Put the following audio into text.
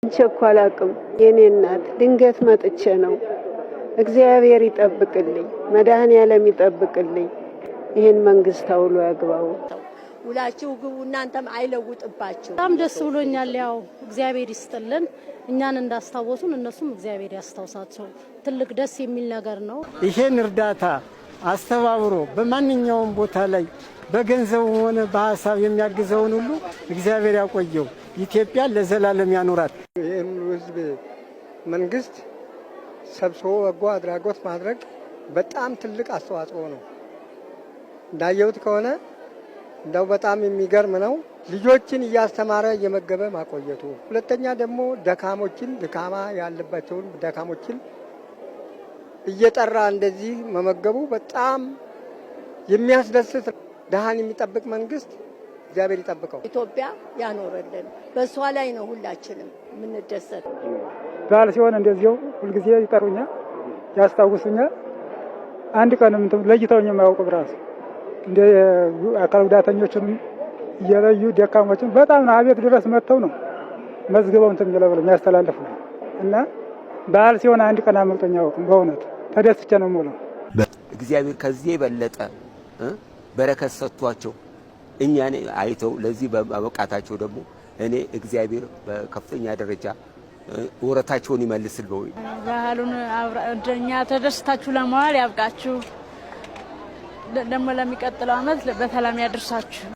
ቸኳላቅም የኔ እናት ድንገት መጥቼ ነው። እግዚአብሔር ይጠብቅልኝ፣ መድኃኔዓለም ይጠብቅልኝ። ይሄን መንግስት አውሎ ያግባው። ውላችሁ ግቡ፣ እናንተም አይለውጥባችሁ። በጣም ደስ ብሎኛል። ያው እግዚአብሔር ይስጥልን፣ እኛን እንዳስታወሱን እነሱም እግዚአብሔር ያስታውሳቸው። ትልቅ ደስ የሚል ነገር ነው። ይሄን እርዳታ አስተባብሮ በማንኛውም ቦታ ላይ በገንዘብ ሆነ በሐሳብ የሚያግዘውን ሁሉ እግዚአብሔር ያቆየው፣ ኢትዮጵያ ለዘላለም ያኖራት። ይሄን ህዝብ መንግስት ሰብስቦ በጎ አድራጎት ማድረግ በጣም ትልቅ አስተዋጽኦ ነው። እንዳየሁት ከሆነ እንደው በጣም የሚገርም ነው። ልጆችን እያስተማረ እየመገበ ማቆየቱ፣ ሁለተኛ ደግሞ ደካሞችን ድካማ ያለባቸውን ደካሞችን እየጠራ እንደዚህ መመገቡ በጣም የሚያስደስት። ደሃን የሚጠብቅ መንግስት እግዚአብሔር ይጠብቀው፣ ኢትዮጵያ ያኖርልን። በሷ ላይ ነው ሁላችንም የምንደሰት። በዓል ሲሆን እንደዚሁ ሁልጊዜ ይጠሩኛል፣ ያስታውሱኛል። አንድ ቀንም ለይተውኝ የማያውቁ ብራስ እንደ አካል ጉዳተኞችን እየለዩ ደካሞችን በጣም ነው አቤት ድረስ መጥተው ነው መዝግበው እንትን ብለው የሚያስተላልፉ እና በዓል ሲሆን አንድ ቀን አመልጦኝ አያውቁም። በእውነት ተደስቼ ነው የምውለው። እግዚአብሔር ከዚህ የበለጠ በረከት ሰጥቷቸው እኛን አይተው ለዚህ በመብቃታቸው ደግሞ እኔ እግዚአብሔር በከፍተኛ ደረጃ ወረታቸውን ይመልስልው። ባህሉን እኛ ተደስታችሁ ለመዋል ያብቃችሁ። ደግሞ ለሚቀጥለው ዓመት በሰላም ያድርሳችሁ።